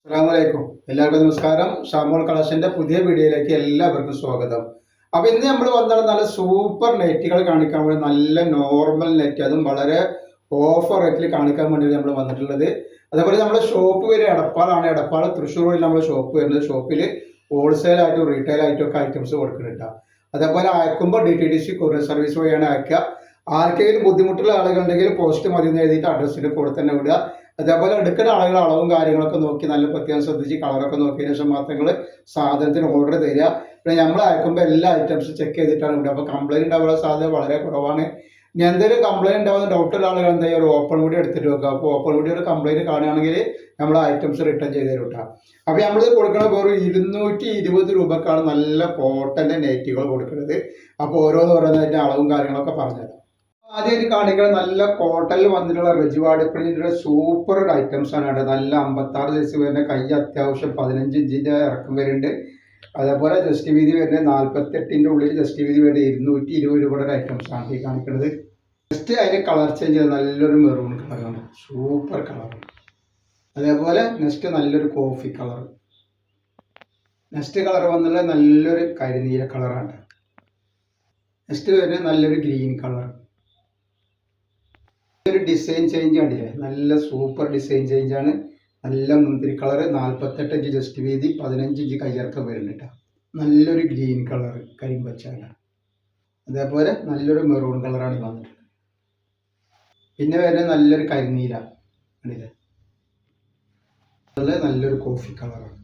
അസ്സലാമലൈക്കും. എല്ലാവർക്കും നമസ്കാരം. ഷാമോൾ കളക്ഷന്റെ പുതിയ വീഡിയോയിലേക്ക് എല്ലാവർക്കും സ്വാഗതം. അപ്പൊ ഇന്ന് നമ്മൾ വന്നാൽ നല്ല സൂപ്പർ നെറ്റുകൾ കാണിക്കാൻ വേണ്ടി നല്ല നോർമൽ നെറ്റ്, അതും വളരെ ഓഫർ റേറ്റിൽ കാണിക്കാൻ വേണ്ടി നമ്മൾ വന്നിട്ടുള്ളത്. അതേപോലെ നമ്മുടെ ഷോപ്പ് വരെ എടപ്പാളാണ്. എടപ്പാൾ തൃശ്ശൂരിൽ നമ്മുടെ ഷോപ്പ് വരുന്നത്. ഷോപ്പിൽ ഹോൾസെയിൽ ആയിട്ടും റീറ്റെയിൽ ആയിട്ടും ഒക്കെ ഐറ്റംസ് കൊടുക്കുന്നുണ്ട്. അതേപോലെ അയക്കുമ്പോൾ DTDC കൊറിയർ സർവീസ് വഴിയാണ് അയക്കുക. ആർക്കെങ്കിലും ബുദ്ധിമുട്ടുള്ള ആളുകളുണ്ടെങ്കിൽ പോസ്റ്റ് മതി എന്ന് എഴുതിയിട്ട് അഡ്രസ്സിന്റെ കൂടെ തന്നെ വിടുക. അതേപോലെ എടുക്കുന്ന ആളുകൾ അളവും കാര്യങ്ങളൊക്കെ നോക്കി നല്ല പ്രത്യേകം ശ്രദ്ധിച്ച് കളറൊക്കെ നോക്കിയതിനു ശേഷം മാത്രങ്ങൾ സാധനത്തിന് ഓർഡർ തരിക. പിന്നെ നമ്മൾ അയക്കുമ്പോൾ എല്ലാ ഐറ്റംസും ചെക്ക് ചെയ്തിട്ടാണ് വിടുക. അപ്പോൾ കംപ്ലൈൻറ്റ് ഉണ്ടാവാനുള്ള സാധ്യത വളരെ കുറവാണ്. ഇനി എന്തെങ്കിലും കംപ്ലൈൻറ്റ് ഉണ്ടാവുന്ന ഡൗട്ടുള്ള ആളുകൾ എന്താ ചെയ്യുക, ഒരു ഓപ്പൺ വീഡിയോ എടുത്തിട്ട് വെക്കുക. അപ്പോൾ ഓപ്പൺ വീഡിയോ ഒരു കംപ്ലൈൻറ്റ് കാണുകയാണെങ്കിൽ നമ്മൾ ഐറ്റംസ് റിട്ടേൺ ചെയ്ത് തരും കേട്ടോ. അപ്പോൾ നമ്മൾ കൊടുക്കുന്ന വെറും 220 രൂപക്കാണ് നല്ല കോട്ടൻ്റെ നെറ്റുകൾ കൊടുക്കുന്നത്. അപ്പോൾ ഓരോന്നായിട്ട് അളവും കാര്യങ്ങളൊക്കെ പറഞ്ഞുതരാം. ആദ്യമായിട്ട് കാണിക്കുന്നത് നല്ല കോട്ടണിൽ വന്നിട്ടുള്ള റെജിവാഡ് പ്രിന്റിന്റെ സൂപ്പർ ഐറ്റംസ് ആണ് കേട്ടോ. നല്ല 56 സൈസ് വരുന്ന, കൈ അത്യാവശ്യം 15 ഇഞ്ചിന്റെ ഇറക്കം വരുന്നുണ്ട്. അതേപോലെ ജസ്റ്റ് വീതി വരുന്നത് 48ന്റെ ഉള്ളിൽ ജസ്റ്റ് വീതി വരുന്നത് 220 രൂപയുടെ ഐറ്റംസ് ആണ് ഈ കാണിക്കുന്നത്. ജസ്റ്റ് അതിന്റെ കളർ ചേഞ്ച് ചെയ്ത് നല്ലൊരു മെറൂൺ കളറാണ്, സൂപ്പർ കളർ. അതേപോലെ നെക്സ്റ്റ് നല്ലൊരു കോഫി കളർ. നെക്സ്റ്റ് കളർ വന്നുള്ള നല്ലൊരു കരിനീല കളറാണ്. നെക്സ്റ്റ് വരുന്നത് നല്ലൊരു ഗ്രീൻ കളർ. ഒരു ഡിസൈൻ ചേഞ്ച് കണ്ടില്ലേ, നല്ല സൂപ്പർ ഡിസൈൻ ചേഞ്ച് ആണ്. നല്ല മുന്തിരി കളർ, 48 ഇഞ്ച് ജസ്റ്റ് വീതി, 15 ഇഞ്ച് കയ്യിറക്കം വരുന്നുണ്ട്. നല്ലൊരു ഗ്രീൻ കളർ, കരിമ്പച്ചാണ്. അതേപോലെ നല്ലൊരു മെറൂൺ കളറാണ് വന്നിട്ടുള്ളത്. പിന്നെ വരുന്നത് നല്ലൊരു കരിനീല കണ്ടില്ലേ, നല്ലൊരു കോഫി കളറാണ്.